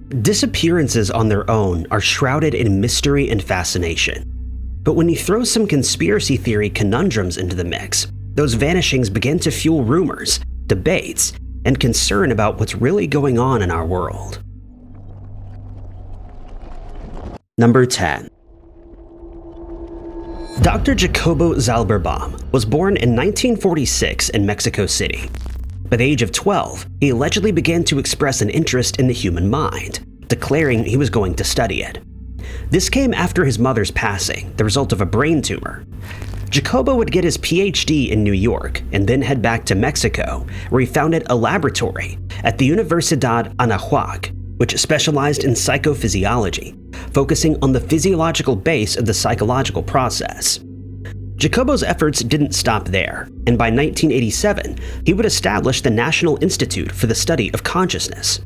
Disappearances on their own are shrouded in mystery and fascination. But when you throw some conspiracy theory conundrums into the mix, those vanishings begin to fuel rumors, debates, and concern about what's really going on in our world. Number 10. Dr. Jacobo Zalberbaum was born in 1946 in Mexico City. By the age of 12, he allegedly began to express an interest in the human mind, declaring he was going to study it. This came after his mother's passing, the result of a brain tumor. Jacobo would get his PhD in New York and then head back to Mexico, where he founded a laboratory at the Universidad Anahuac, which specialized in psychophysiology, focusing on the physiological base of the psychological process. Jacobo's efforts didn't stop there, and by 1987, he would establish the National Institute for the Study of Consciousness.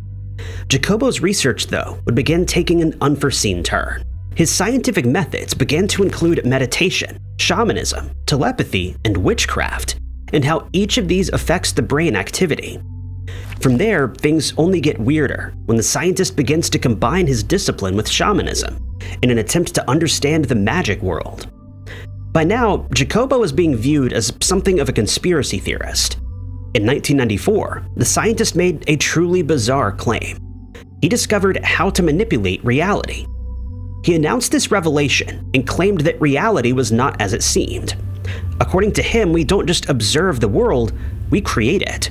Jacobo's research, though, would begin taking an unforeseen turn. His scientific methods began to include meditation, shamanism, telepathy, and witchcraft, and how each of these affects the brain activity. From there, things only get weirder when the scientist begins to combine his discipline with shamanism in an attempt to understand the magic world. By now, Jacobo is being viewed as something of a conspiracy theorist. In 1994, the scientist made a truly bizarre claim. He discovered how to manipulate reality. He announced this revelation and claimed that reality was not as it seemed. According to him, we don't just observe the world, we create it.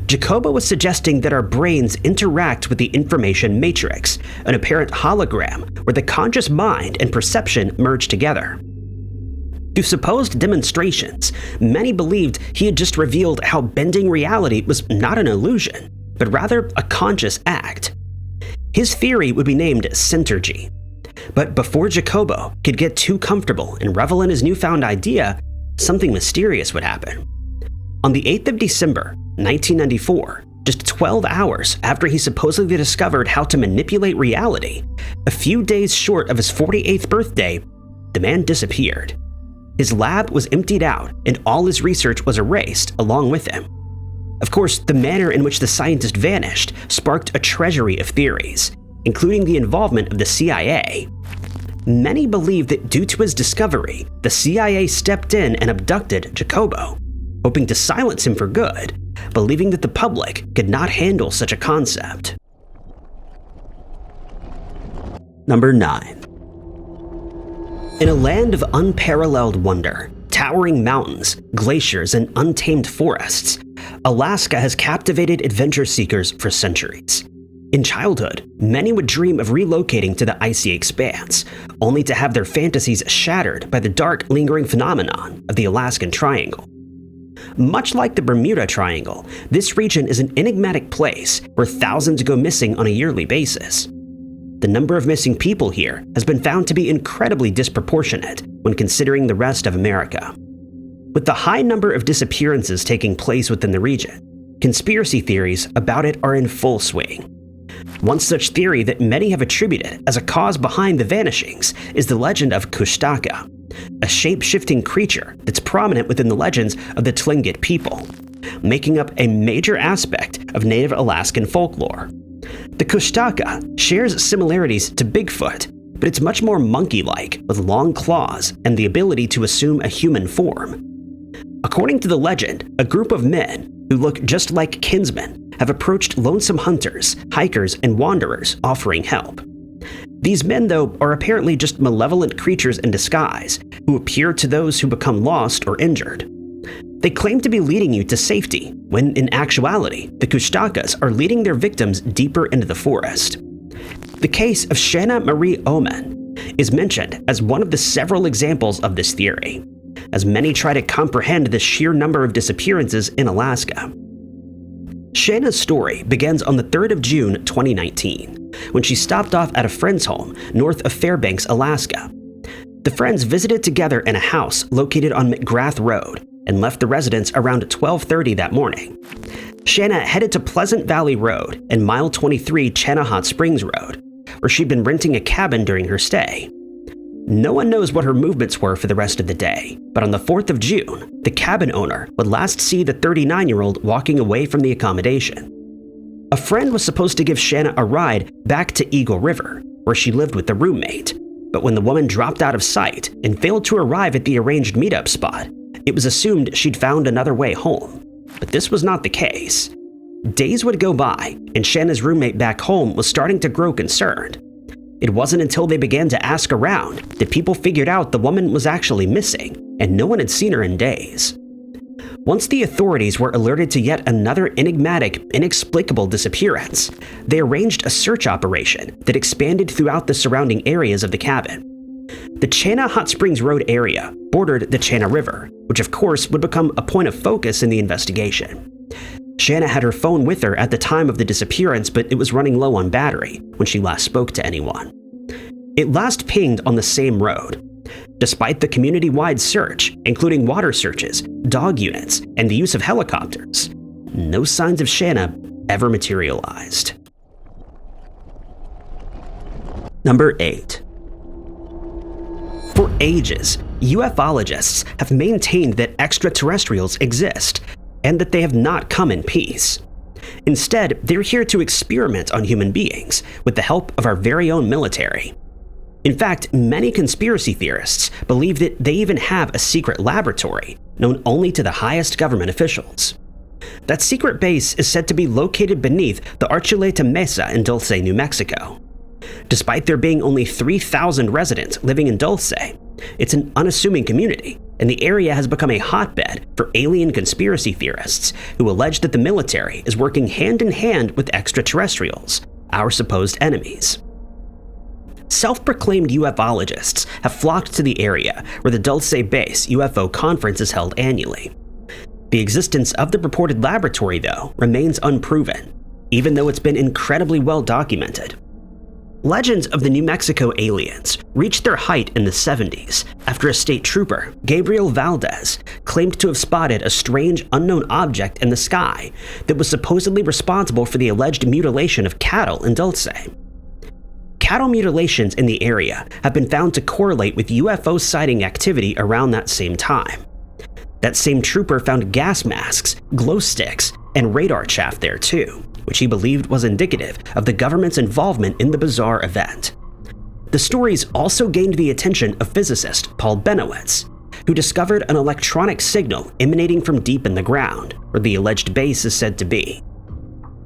Jacobo was suggesting that our brains interact with the information matrix, an apparent hologram where the conscious mind and perception merge together. Through supposed demonstrations, many believed he had just revealed how bending reality was not an illusion, but rather a conscious act. His theory would be named Synergy. But before Jacobo could get too comfortable and revel in his newfound idea, something mysterious would happen. On the 8th of December, 1994, just 12 hours after he supposedly discovered how to manipulate reality, a few days short of his 48th birthday, the man disappeared. His lab was emptied out and all his research was erased along with him. Of course, the manner in which the scientist vanished sparked a treasury of theories, including the involvement of the CIA. Many believe that due to his discovery, the CIA stepped in and abducted Jacobo, hoping to silence him for good, believing that the public could not handle such a concept. Number 9. In a land of unparalleled wonder, towering mountains, glaciers, and untamed forests, Alaska has captivated adventure seekers for centuries. In childhood, many would dream of relocating to the icy expanse, only to have their fantasies shattered by the dark, lingering phenomenon of the Alaskan Triangle. Much like the Bermuda Triangle, this region is an enigmatic place where thousands go missing on a yearly basis. The number of missing people here has been found to be incredibly disproportionate when considering the rest of America. With the high number of disappearances taking place within the region, conspiracy theories about it are in full swing. One such theory that many have attributed as a cause behind the vanishings is the legend of Kushtaka, a shape-shifting creature that's prominent within the legends of the Tlingit people, making up a major aspect of native Alaskan folklore. The Kushtaka shares similarities to Bigfoot, but it's much more monkey-like, with long claws and the ability to assume a human form. According to the legend, a group of men who look just like kinsmen have approached lonesome hunters, hikers, and wanderers offering help. These men, though, are apparently just malevolent creatures in disguise who appear to those who become lost or injured. They claim to be leading you to safety, when in actuality, the Kushtakas are leading their victims deeper into the forest. The case of Shanna Marie Oman is mentioned as one of the several examples of this theory, as many try to comprehend the sheer number of disappearances in Alaska. Shanna's story begins on the 3rd of June 2019, when she stopped off at a friend's home north of Fairbanks, Alaska. The friends visited together in a house located on McGrath Road and left the residence around 12:30 that morning. Shanna headed to Pleasant Valley Road and Mile 23 Channahot Springs Road, where she'd been renting a cabin during her stay. No one knows what her movements were for the rest of the day, but on the 4th of June, the cabin owner would last see the 39-year-old walking away from the accommodation. A friend was supposed to give Shanna a ride back to Eagle River, where she lived with the roommate, but when the woman dropped out of sight and failed to arrive at the arranged meetup spot, it was assumed she'd found another way home. But this was not the case. Days would go by, and Shanna's roommate back home was starting to grow concerned. It wasn't until they began to ask around that people figured out the woman was actually missing, and no one had seen her in days. Once the authorities were alerted to yet another enigmatic, inexplicable disappearance, they arranged a search operation that expanded throughout the surrounding areas of the cabin. The Channa Hot Springs Road area bordered the Channa River, which of course would become a point of focus in the investigation. Shanna had her phone with her at the time of the disappearance, but it was running low on battery when she last spoke to anyone. It last pinged on the same road. Despite the community-wide search, including water searches, dog units, and the use of helicopters, no signs of Shanna ever materialized. Number 8. For ages, ufologists have maintained that extraterrestrials exist, and that they have not come in peace. Instead, they're here to experiment on human beings with the help of our very own military. In fact, many conspiracy theorists believe that they even have a secret laboratory known only to the highest government officials. That secret base is said to be located beneath the Archuleta Mesa in Dulce, New Mexico. Despite there being only 3,000 residents living in Dulce, it's an unassuming community, and the area has become a hotbed for alien conspiracy theorists who allege that the military is working hand in hand with extraterrestrials, our supposed enemies. Self-proclaimed ufologists have flocked to the area where the Dulce Base UFO conference is held annually. The existence of the purported laboratory, though, remains unproven, even though it's been incredibly well documented. Legends of the New Mexico aliens reached their height in the 70s after a state trooper, Gabriel Valdez, claimed to have spotted a strange unknown object in the sky that was supposedly responsible for the alleged mutilation of cattle in Dulce. Cattle mutilations in the area have been found to correlate with UFO sighting activity around that same time. That same trooper found gas masks, glow sticks, and radar chaff there too, which he believed was indicative of the government's involvement in the bizarre event. The stories also gained the attention of physicist Paul Benowitz, who discovered an electronic signal emanating from deep in the ground, where the alleged base is said to be.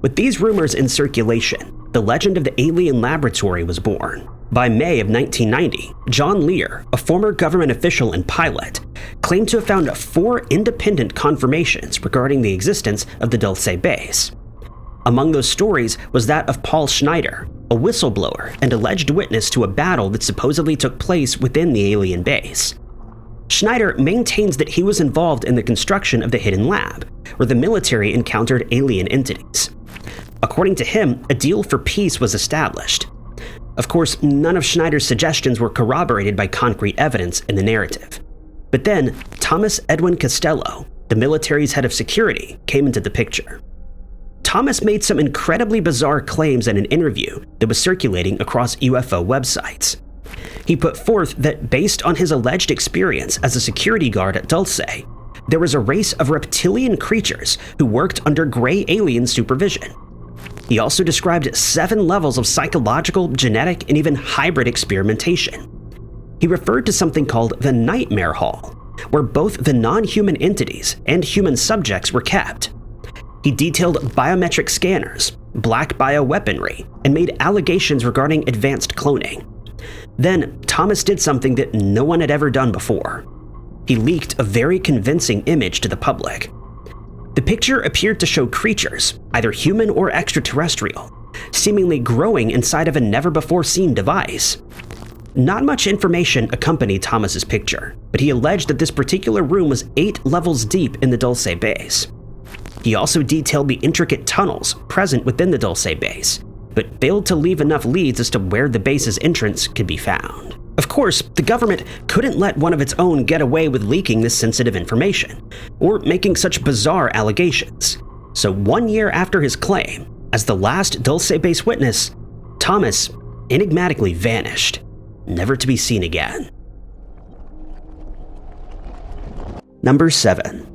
With these rumors in circulation, the legend of the alien laboratory was born. By May of 1990, John Lear, a former government official and pilot, claimed to have found 4 independent confirmations regarding the existence of the Dulce base. Among those stories was that of Paul Schneider, a whistleblower and alleged witness to a battle that supposedly took place within the alien base. Schneider maintains that he was involved in the construction of the hidden lab, where the military encountered alien entities. According to him, a deal for peace was established. Of course, none of Schneider's suggestions were corroborated by concrete evidence in the narrative. But then, Thomas Edwin Costello, the military's head of security, came into the picture. Thomas made some incredibly bizarre claims in an interview that was circulating across UFO websites. He put forth that based on his alleged experience as a security guard at Dulce, there was a race of reptilian creatures who worked under gray alien supervision. He also described 7 levels of psychological, genetic, and even hybrid experimentation. He referred to something called the Nightmare Hall, where both the non-human entities and human subjects were kept. He detailed biometric scanners, black bioweaponry, and made allegations regarding advanced cloning. Then, Thomas did something that no one had ever done before. He leaked a very convincing image to the public. The picture appeared to show creatures, either human or extraterrestrial, seemingly growing inside of a never-before-seen device. Not much information accompanied Thomas's picture, but he alleged that this particular room was 8 levels deep in the Dulce base. He also detailed the intricate tunnels present within the Dulce base, but failed to leave enough leads as to where the base's entrance could be found. Of course, the government couldn't let one of its own get away with leaking this sensitive information, or making such bizarre allegations. So 1 year after his claim, as the last Dulce base witness, Thomas enigmatically vanished, never to be seen again. Number 7.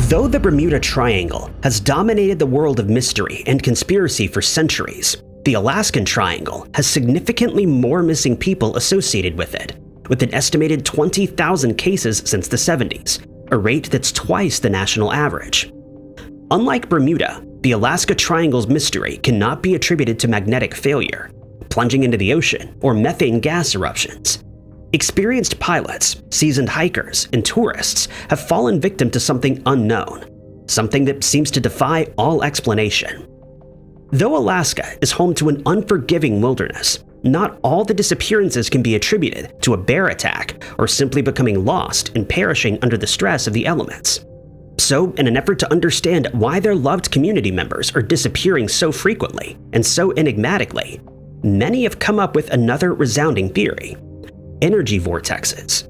Though the Bermuda Triangle has dominated the world of mystery and conspiracy for centuries, the Alaskan Triangle has significantly more missing people associated with it, with an estimated 20,000 cases since the 70s, a rate that's twice the national average. Unlike Bermuda, the Alaska Triangle's mystery cannot be attributed to magnetic failure, plunging into the ocean, or methane gas eruptions. Experienced pilots, seasoned hikers, and tourists have fallen victim to something unknown, something that seems to defy all explanation. Though Alaska is home to an unforgiving wilderness, not all the disappearances can be attributed to a bear attack or simply becoming lost and perishing under the stress of the elements. So, in an effort to understand why their loved community members are disappearing so frequently and so enigmatically, many have come up with another resounding theory: energy vortexes.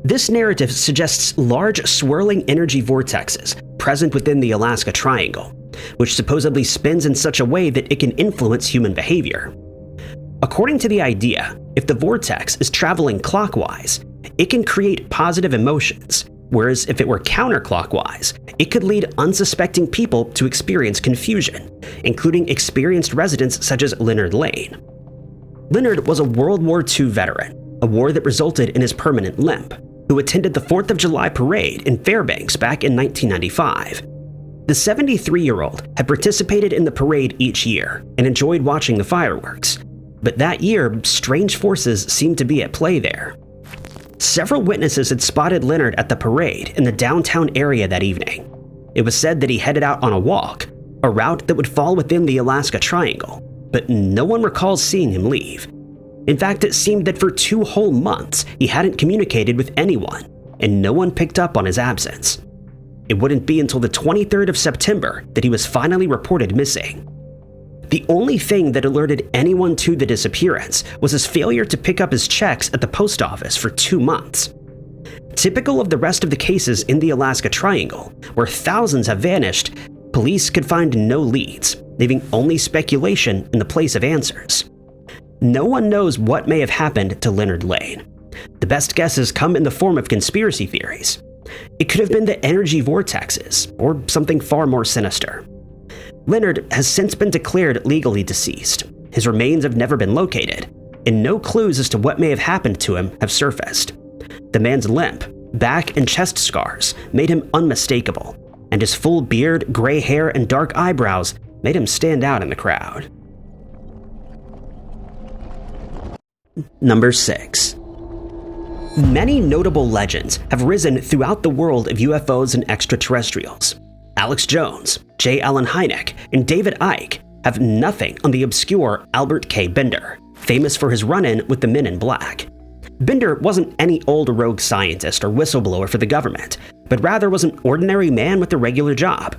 This narrative suggests large swirling energy vortexes present within the Alaska Triangle, which supposedly spins in such a way that it can influence human behavior. According to the idea, if the vortex is traveling clockwise, it can create positive emotions, whereas if it were counterclockwise, it could lead unsuspecting people to experience confusion, including experienced residents such as Leonard Lane. Leonard was a World War II veteran, a war that resulted in his permanent limp, who attended the 4th of July parade in Fairbanks back in 1995. The 73-year-old had participated in the parade each year and enjoyed watching the fireworks, but that year, strange forces seemed to be at play there. Several witnesses had spotted Leonard at the parade in the downtown area that evening. It was said that he headed out on a walk, a route that would fall within the Alaska Triangle, but no one recalls seeing him leave. In fact, it seemed that for 2 whole months he hadn't communicated with anyone, and no one picked up on his absence. It wouldn't be until the 23rd of September that he was finally reported missing. The only thing that alerted anyone to the disappearance was his failure to pick up his checks at the post office for 2 months. Typical of the rest of the cases in the Alaska Triangle, where thousands have vanished, police could find no leads, leaving only speculation in the place of answers. No one knows what may have happened to Leonard Lane. The best guesses come in the form of conspiracy theories. It could have been the energy vortexes, or something far more sinister. Leonard has since been declared legally deceased. His remains have never been located, and no clues as to what may have happened to him have surfaced. The man's limp, back, and chest scars made him unmistakable, and his full beard, gray hair, and dark eyebrows made him stand out in the crowd. Number 6. Many notable legends have risen throughout the world of UFOs and extraterrestrials. Alex Jones, J. Allen Hynek, and David Icke have nothing on the obscure Albert K. Bender, famous for his run-in with the Men in Black. Bender wasn't any old rogue scientist or whistleblower for the government, but rather was an ordinary man with a regular job.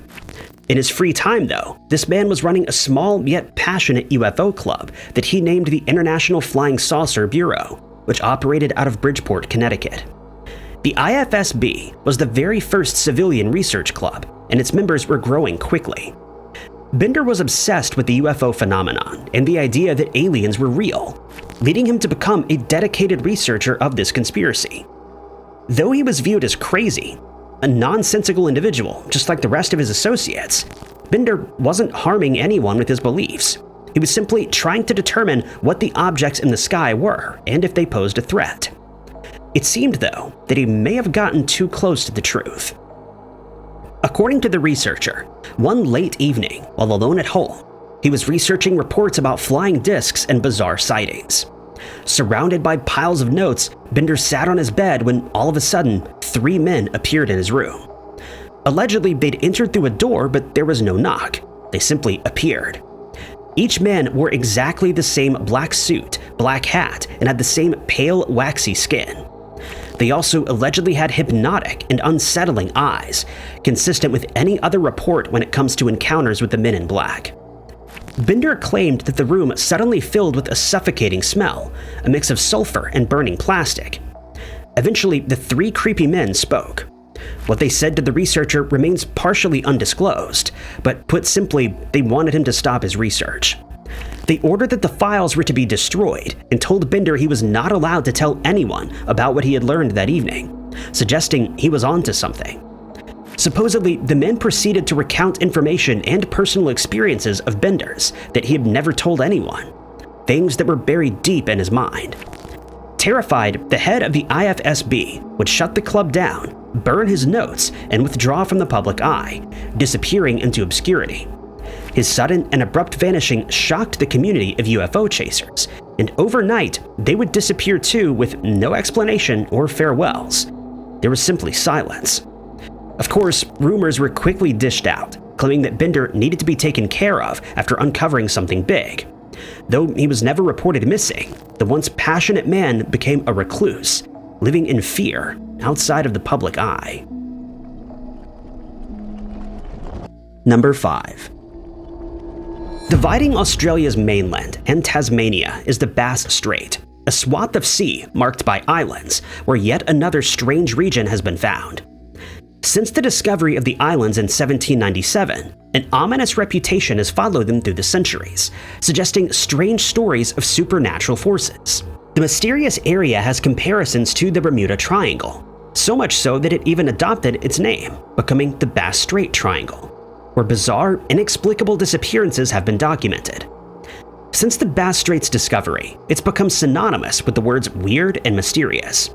In his free time, though, this man was running a small yet passionate UFO club that he named the International Flying Saucer Bureau, which operated out of Bridgeport, Connecticut. The IFSB was the very first civilian research club, and its members were growing quickly. Bender was obsessed with the UFO phenomenon and the idea that aliens were real, leading him to become a dedicated researcher of this conspiracy. Though he was viewed as crazy, a nonsensical individual just like the rest of his associates, Bender wasn't harming anyone with his beliefs. He was simply trying to determine what the objects in the sky were and if they posed a threat. It seemed, though, that he may have gotten too close to the truth. According to the researcher, one late evening, while alone at home, he was researching reports about flying discs and bizarre sightings. Surrounded by piles of notes, Bender sat on his bed when all of a sudden, 3 men appeared in his room. Allegedly, they'd entered through a door, but there was no knock. They simply appeared. Each man wore exactly the same black suit, black hat, and had the same pale, waxy skin. They also allegedly had hypnotic and unsettling eyes, consistent with any other report when it comes to encounters with the Men in Black. Bender claimed that the room suddenly filled with a suffocating smell, a mix of sulfur and burning plastic. Eventually, the 3 creepy men spoke. What they said to the researcher remains partially undisclosed, but put simply, they wanted him to stop his research. They ordered that the files were to be destroyed and told Bender he was not allowed to tell anyone about what he had learned that evening, suggesting he was onto something. Supposedly, the man proceeded to recount information and personal experiences of benders that he had never told anyone, things that were buried deep in his mind. Terrified, the head of the IFSB would shut the club down, burn his notes, and withdraw from the public eye, disappearing into obscurity. His sudden and abrupt vanishing shocked the community of UFO chasers, and overnight, they would disappear too with no explanation or farewells. There was simply silence. Of course, rumors were quickly dished out, claiming that Bender needed to be taken care of after uncovering something big. Though he was never reported missing, the once passionate man became a recluse, living in fear outside of the public eye. Number 5. Dividing Australia's mainland and Tasmania is the Bass Strait, a swath of sea marked by islands, where yet another strange region has been found. Since the discovery of the islands in 1797, an ominous reputation has followed them through the centuries, suggesting strange stories of supernatural forces. The mysterious area has comparisons to the Bermuda Triangle, so much so that it even adopted its name, becoming the Bass Strait Triangle, where bizarre, inexplicable disappearances have been documented. Since the Bass Strait's discovery, it's become synonymous with the words weird and mysterious.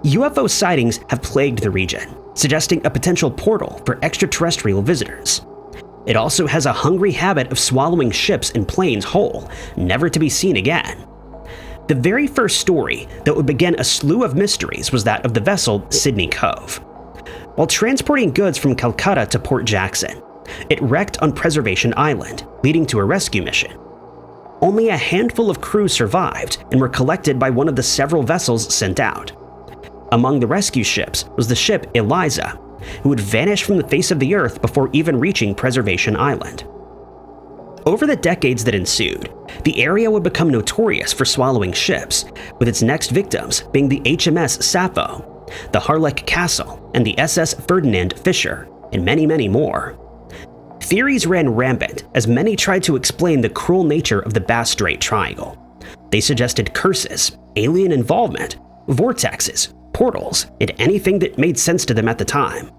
UFO sightings have plagued the region, suggesting a potential portal for extraterrestrial visitors. It also has a hungry habit of swallowing ships and planes whole, never to be seen again. The very first story that would begin a slew of mysteries was that of the vessel Sydney Cove. While transporting goods from Calcutta to Port Jackson, it wrecked on Preservation Island, leading to a rescue mission. Only a handful of crew survived and were collected by one of the several vessels sent out. Among the rescue ships was the ship Eliza, who would vanish from the face of the earth before even reaching Preservation Island. Over the decades that ensued, the area would become notorious for swallowing ships, with its next victims being the HMS Sappho, the Harlech Castle, and the SS Ferdinand Fisher, and many, many more. Theories ran rampant as many tried to explain the cruel nature of the Bass Strait Triangle. They suggested curses, alien involvement, vortexes, portals, and anything that made sense to them at the time.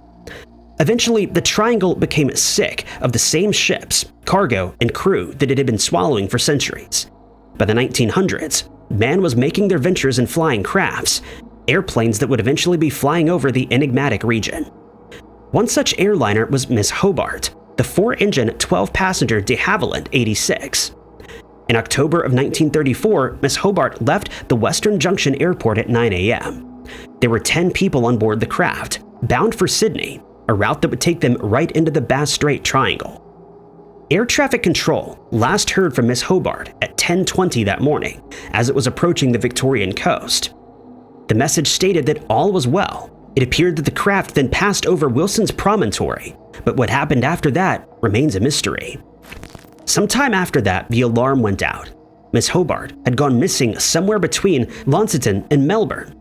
Eventually, the triangle became sick of the same ships, cargo, and crew that it had been swallowing for centuries. By the 1900s, man was making their ventures in flying crafts, airplanes that would eventually be flying over the enigmatic region. One such airliner was Miss Hobart, the 4-engine, 12-passenger de Havilland 86. In October of 1934, Miss Hobart left the Western Junction Airport at 9 a.m. There were 10 people on board the craft, bound for Sydney, a route that would take them right into the Bass Strait Triangle. Air traffic control last heard from Miss Hobart at 10:20 that morning as it was approaching the Victorian coast. The message stated that all was well. It appeared that the craft then passed over Wilson's Promontory, but what happened after that remains a mystery. Sometime after that, the alarm went out. Miss Hobart had gone missing somewhere between Launceston and Melbourne.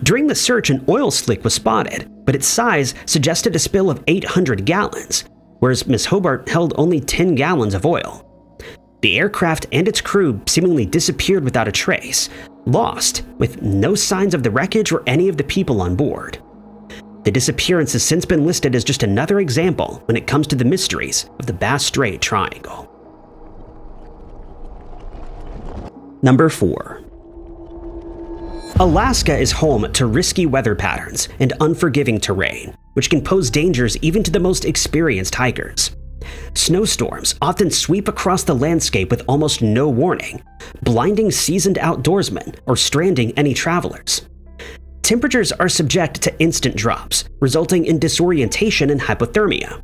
During the search, an oil slick was spotted, but its size suggested a spill of 800 gallons, whereas Miss Hobart held only 10 gallons of oil. The aircraft and its crew seemingly disappeared without a trace, lost, with no signs of the wreckage or any of the people on board. The disappearance has since been listed as just another example when it comes to the mysteries of the Bass Strait Triangle. Number 4. Alaska is home to risky weather patterns and unforgiving terrain, which can pose dangers even to the most experienced hikers. Snowstorms often sweep across the landscape with almost no warning, blinding seasoned outdoorsmen or stranding any travelers. Temperatures are subject to instant drops, resulting in disorientation and hypothermia.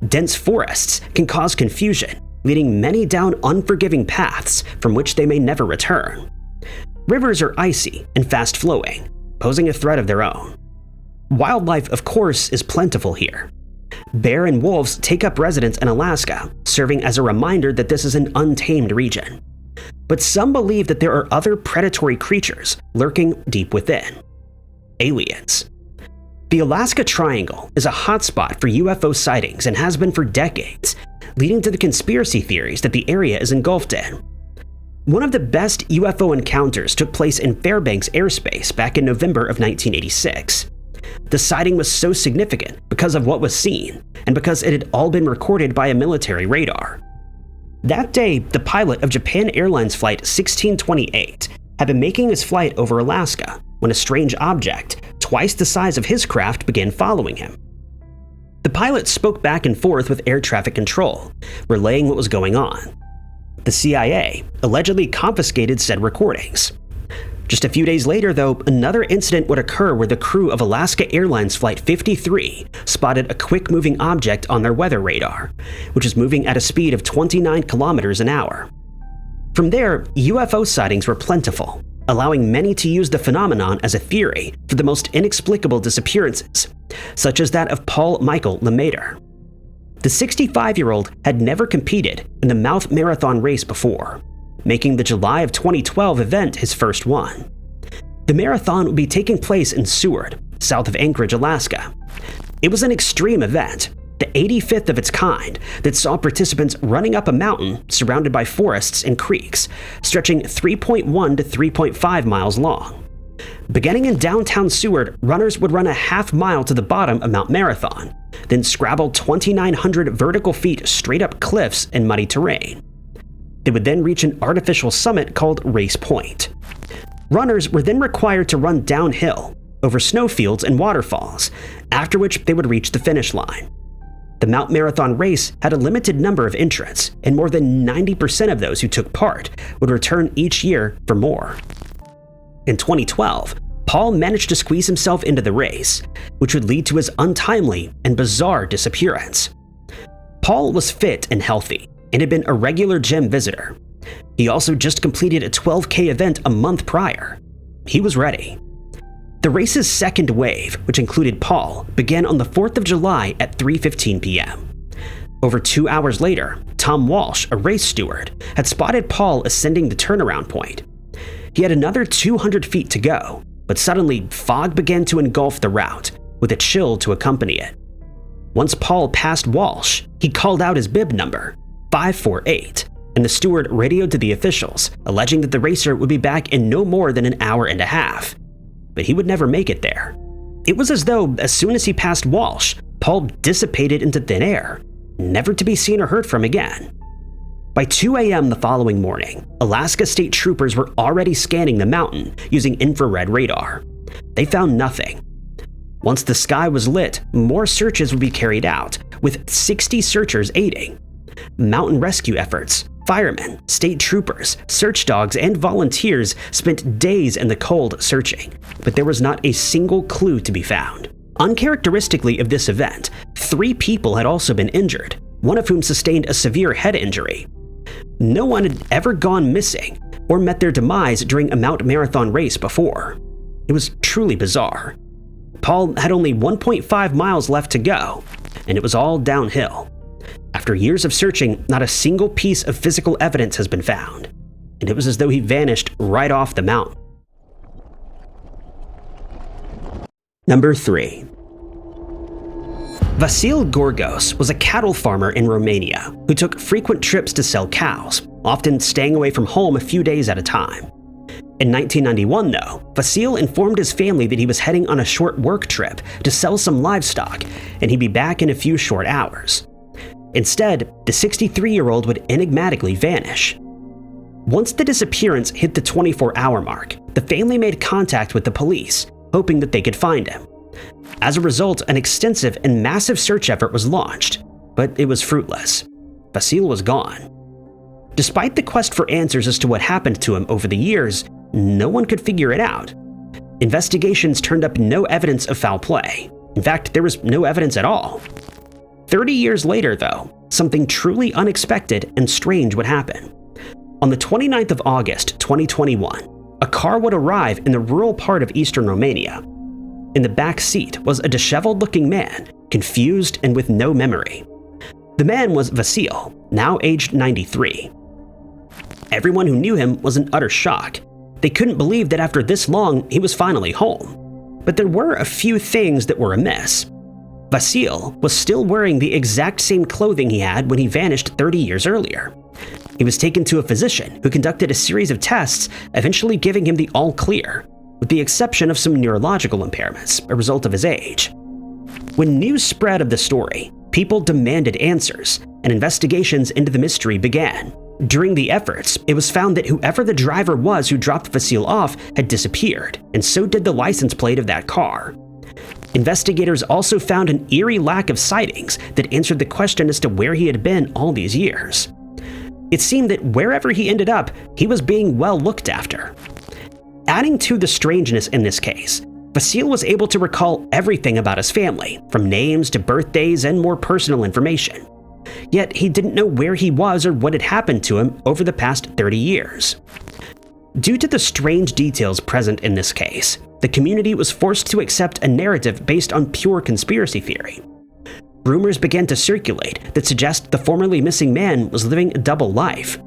Dense forests can cause confusion, leading many down unforgiving paths from which they may never return. Rivers are icy and fast-flowing, posing a threat of their own. Wildlife, of course, is plentiful here. Bear and wolves take up residence in Alaska, serving as a reminder that this is an untamed region. But some believe that there are other predatory creatures lurking deep within. Aliens. The Alaska Triangle is a hotspot for UFO sightings and has been for decades, leading to the conspiracy theories that the area is engulfed in. One of the best UFO encounters took place in Fairbanks airspace back in November of 1986. The sighting was so significant because of what was seen, and because it had all been recorded by a military radar. That day, the pilot of Japan Airlines Flight 1628 had been making his flight over Alaska when a strange object, twice the size of his craft, began following him. The pilot spoke back and forth with air traffic control, relaying what was going on. The CIA allegedly confiscated said recordings. Just a few days later, though, another incident would occur where the crew of Alaska Airlines Flight 53 spotted a quick-moving object on their weather radar, which was moving at a speed of 29 kilometers an hour. From there, UFO sightings were plentiful, allowing many to use the phenomenon as a theory for the most inexplicable disappearances, such as that of Paul Michael Lemater. The 65-year-old had never competed in the Mouth Marathon race before, making the July of 2012 event his first one. The marathon would be taking place in Seward, south of Anchorage, Alaska. It was an extreme event, the 85th of its kind, that saw participants running up a mountain surrounded by forests and creeks, stretching 3.1 to 3.5 miles long. Beginning in downtown Seward, runners would run a half mile to the bottom of Mount Marathon, then scrabble 2,900 vertical feet straight up cliffs and muddy terrain. They would then reach an artificial summit called Race Point. Runners were then required to run downhill, over snowfields and waterfalls, after which they would reach the finish line. The Mount Marathon race had a limited number of entrants, and more than 90% of those who took part would return each year for more. In 2012, Paul managed to squeeze himself into the race, which would lead to his untimely and bizarre disappearance. Paul was fit and healthy, and had been a regular gym visitor. He also just completed a 12K event a month prior. He was ready. The race's second wave, which included Paul, began on the 4th of July at 3:15 p.m. Over 2 hours later, Tom Walsh, a race steward, had spotted Paul ascending the turnaround point. He had another 200 feet to go, but suddenly fog began to engulf the route, with a chill to accompany it. Once Paul passed Walsh, he called out his bib number, 548, and the steward radioed to the officials, alleging that the racer would be back in no more than an hour and a half. But he would never make it there. It was as though, as soon as he passed Walsh, Paul dissipated into thin air, never to be seen or heard from again. By 2 a.m. the following morning, Alaska State Troopers were already scanning the mountain using infrared radar. They found nothing. Once the sky was lit, more searches would be carried out, with 60 searchers aiding. Mountain rescue efforts, firemen, state troopers, search dogs, and volunteers spent days in the cold searching, but there was not a single clue to be found. Uncharacteristically of this event, 3 people had also been injured, one of whom sustained a severe head injury. No one had ever gone missing or met their demise during a Mount Marathon race before. It was truly bizarre. Paul had only 1.5 miles left to go, and it was all downhill. After years of searching, not a single piece of physical evidence has been found, and it was as though he vanished right off the mountain. Number 3. Vasil Gorgos was a cattle farmer in Romania who took frequent trips to sell cows, often staying away from home a few days at a time. In 1991, though, Vasil informed his family that he was heading on a short work trip to sell some livestock, and he'd be back in a few short hours. Instead, the 63-year-old would enigmatically vanish. Once the disappearance hit the 24-hour mark, the family made contact with the police, hoping that they could find him. As a result, an extensive and massive search effort was launched, but it was fruitless. Vasil was gone. Despite the quest for answers as to what happened to him over the years, no one could figure it out. Investigations turned up no evidence of foul play. In fact, there was no evidence at all. 30 years later, though, something truly unexpected and strange would happen. On the 29th of August, 2021, a car would arrive in the rural part of eastern Romania. In the back seat was a disheveled-looking man, confused and with no memory. The man was Vasil, now aged 93. Everyone who knew him was in utter shock. They couldn't believe that after this long, he was finally home. But there were a few things that were amiss. Vasil was still wearing the exact same clothing he had when he vanished 30 years earlier. He was taken to a physician who conducted a series of tests, eventually giving him the all clear. with the exception of some neurological impairments, a result of his age. When news spread of the story, people demanded answers, and investigations into the mystery began. During the efforts, it was found that whoever the driver was who dropped Vasile off had disappeared, and so did the license plate of that car. Investigators also found an eerie lack of sightings that answered the question as to where he had been all these years. It seemed that wherever he ended up, he was being well looked after. Adding to the strangeness in this case, Vasile was able to recall everything about his family, from names to birthdays and more personal information. Yet he didn't know where he was or what had happened to him over the past 30 years. Due to the strange details present in this case, the community was forced to accept a narrative based on pure conspiracy theory. Rumors began to circulate that suggest the formerly missing man was living a double life.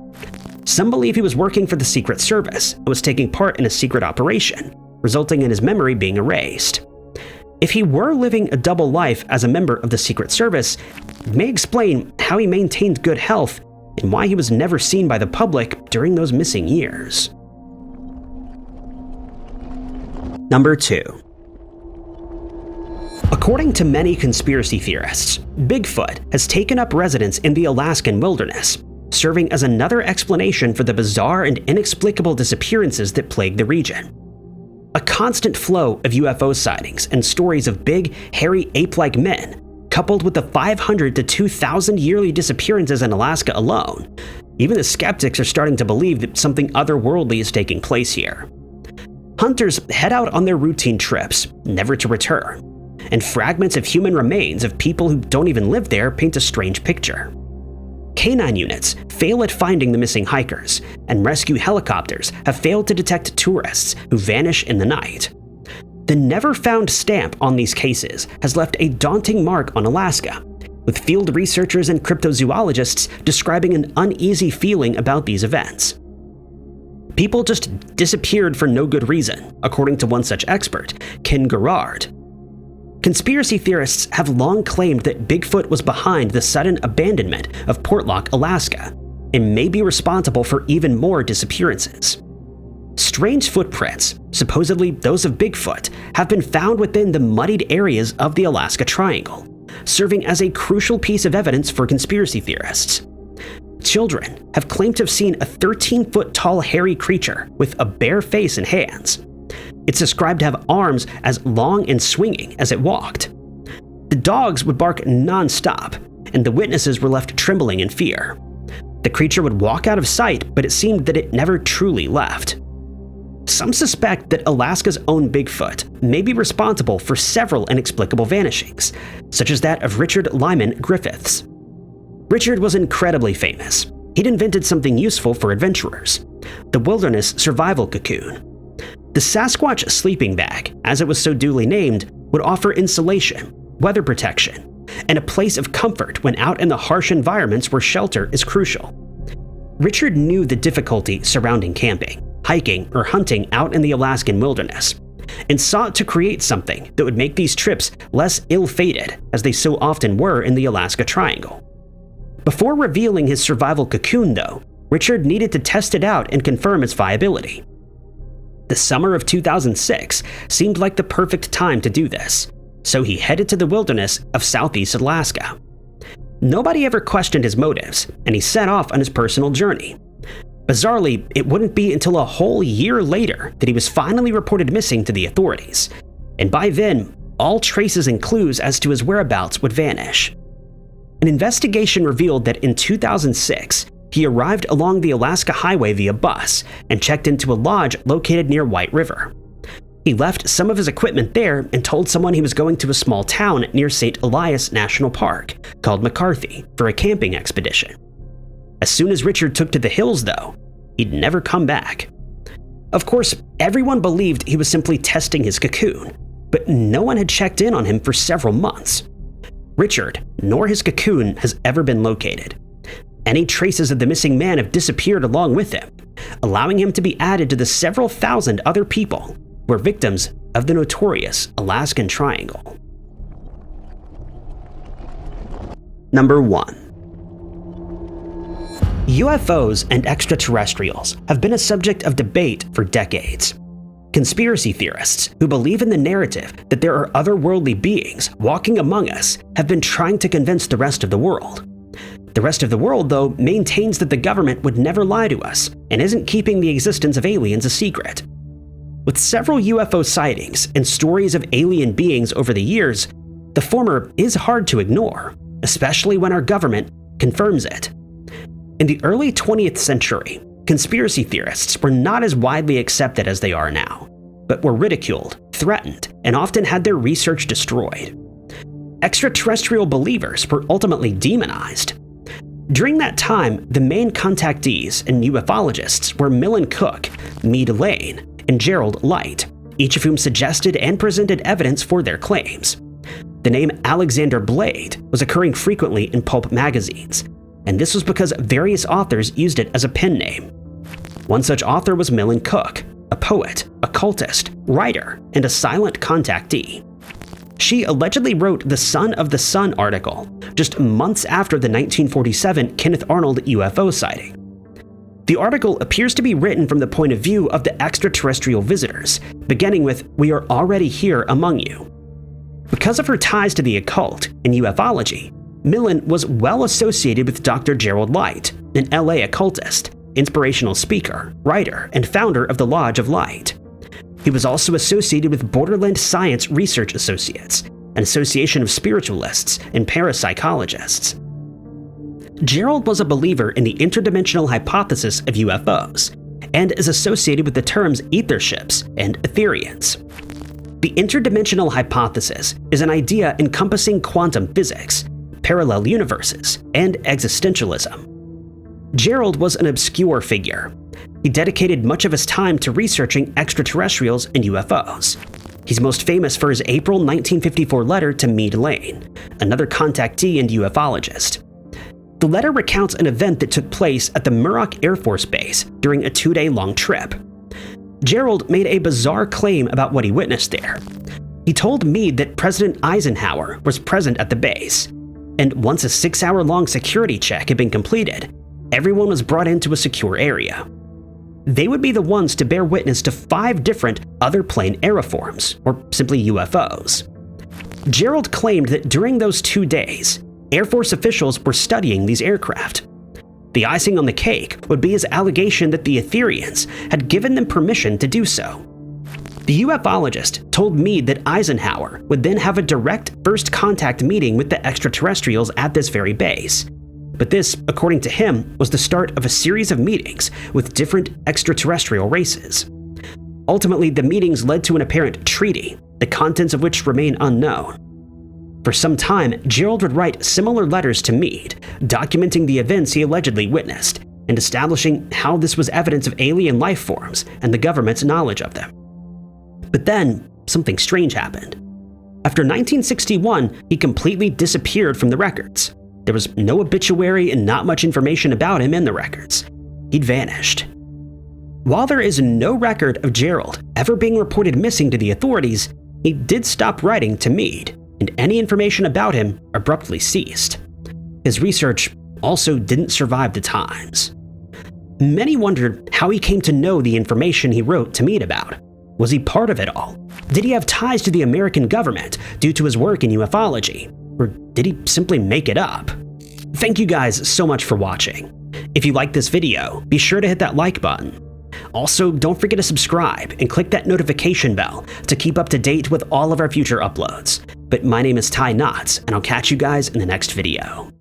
Some believe he was working for the Secret Service and was taking part in a secret operation, resulting in his memory being erased. If he were living a double life as a member of the Secret Service, it may explain how he maintained good health and why he was never seen by the public during those missing years. Number 2. According to many conspiracy theorists, Bigfoot has taken up residence in the Alaskan wilderness, serving as another explanation for the bizarre and inexplicable disappearances that plague the region. A constant flow of UFO sightings and stories of big, hairy, ape-like men, coupled with the 500 to 2,000 yearly disappearances in Alaska alone, even the skeptics are starting to believe that something otherworldly is taking place here. Hunters head out on their routine trips, never to return, and fragments of human remains of people who don't even live there paint a strange picture. Canine units fail at finding the missing hikers, and rescue helicopters have failed to detect tourists who vanish in the night. The never-found stamp on these cases has left a daunting mark on Alaska, with field researchers and cryptozoologists describing an uneasy feeling about these events. People just disappeared for no good reason, according to one such expert, Ken Gerard. Conspiracy theorists have long claimed that Bigfoot was behind the sudden abandonment of Portlock, Alaska, and may be responsible for even more disappearances. Strange footprints, supposedly those of Bigfoot, have been found within the muddied areas of the Alaska Triangle, serving as a crucial piece of evidence for conspiracy theorists. Children have claimed to have seen a 13-foot-tall hairy creature with a bare face and hands. It's described to have arms as long and swinging as it walked. The dogs would bark non-stop, and the witnesses were left trembling in fear. The creature would walk out of sight, but it seemed that it never truly left. Some suspect that Alaska's own Bigfoot may be responsible for several inexplicable vanishings, such as that of Richard Lyman Griffiths. Richard was incredibly famous. He'd invented something useful for adventurers: the wilderness survival cocoon. The Sasquatch sleeping bag, as it was so duly named, would offer insulation, weather protection, and a place of comfort when out in the harsh environments where shelter is crucial. Richard knew the difficulty surrounding camping, hiking, or hunting out in the Alaskan wilderness, and sought to create something that would make these trips less ill-fated, as they so often were in the Alaska Triangle. Before revealing his survival cocoon, though, Richard needed to test it out and confirm its viability. The summer of 2006 seemed like the perfect time to do this, so he headed to the wilderness of southeast Alaska. Nobody ever questioned his motives, and he set off on his personal journey. Bizarrely, it wouldn't be until a whole year later that he was finally reported missing to the authorities, and by then, all traces and clues as to his whereabouts would vanish. An investigation revealed that in 2006, he arrived along the Alaska Highway via bus and checked into a lodge located near White River. He left some of his equipment there and told someone he was going to a small town near St. Elias National Park called McCarthy for a camping expedition. As soon as Richard took to the hills, though, he'd never come back. Of course, everyone believed he was simply testing his cocoon, but no one had checked in on him for several months. Richard, nor his cocoon, has ever been located. Any traces of the missing man have disappeared along with him, allowing him to be added to the several thousand other people who were victims of the notorious Alaskan Triangle. Number 1. UFOs and extraterrestrials have been a subject of debate for decades. Conspiracy theorists who believe in the narrative that there are otherworldly beings walking among us have been trying to convince the rest of the world. The rest of the world, though, maintains that the government would never lie to us and isn't keeping the existence of aliens a secret. With several UFO sightings and stories of alien beings over the years, the former is hard to ignore, especially when our government confirms it. In the early 20th century, conspiracy theorists were not as widely accepted as they are now, but were ridiculed, threatened, and often had their research destroyed. Extraterrestrial believers were ultimately demonized. During that time, the main contactees and ufologists were Millen Cook, Meade Lane, and Gerald Light, each of whom suggested and presented evidence for their claims. The name Alexander Blade was occurring frequently in pulp magazines, and this was because various authors used it as a pen name. One such author was Millen Cook, a poet, occultist, writer, and a silent contactee. She allegedly wrote the Son of the Sun article just months after the 1947 Kenneth Arnold UFO sighting. The article appears to be written from the point of view of the extraterrestrial visitors, beginning with, "We are already here among you." Because of her ties to the occult and ufology, Millen was well associated with Dr. Gerald Light, an LA occultist, inspirational speaker, writer, and founder of the Lodge of Light. He was also associated with Borderland Science Research Associates, an association of spiritualists and parapsychologists. Gerald was a believer in the interdimensional hypothesis of UFOs, and is associated with the terms etherships and etherians. The interdimensional hypothesis is an idea encompassing quantum physics, parallel universes, and existentialism. Gerald was an obscure figure. He dedicated much of his time to researching extraterrestrials and UFOs. He's most famous for his April 1954 letter to Meade Lane, another contactee and ufologist. The letter recounts an event that took place at the Muroc Air Force Base during a 2-day-long trip. Gerald made a bizarre claim about what he witnessed there. He told Meade that President Eisenhower was present at the base, and once a 6-hour-long security check had been completed, everyone was brought into a secure area. They would be the ones to bear witness to 5 different other-plane aeroforms, or simply UFOs. Gerald claimed that during those 2 days, Air Force officials were studying these aircraft. The icing on the cake would be his allegation that the Etherians had given them permission to do so. The ufologist told Meade that Eisenhower would then have a direct first contact meeting with the extraterrestrials at this very base. But this, according to him, was the start of a series of meetings with different extraterrestrial races. Ultimately, the meetings led to an apparent treaty, the contents of which remain unknown. For some time, Gerald would write similar letters to Meade, documenting the events he allegedly witnessed, and establishing how this was evidence of alien life forms and the government's knowledge of them. But then, something strange happened. After 1961, he completely disappeared from the records. There was no obituary and not much information about him in the records. He'd vanished. While there is no record of Gerald ever being reported missing to the authorities, he did stop writing to Meade, and any information about him abruptly ceased. His research also didn't survive the times. Many wondered how he came to know the information he wrote to Meade about. Was he part of it all? Did he have ties to the American government due to his work in ufology? Or did he simply make it up? Thank you guys so much for watching. If you liked this video, be sure to hit that like button. Also, don't forget to subscribe and click that notification bell to keep up to date with all of our future uploads. But my name is Ty Knotts, and I'll catch you guys in the next video.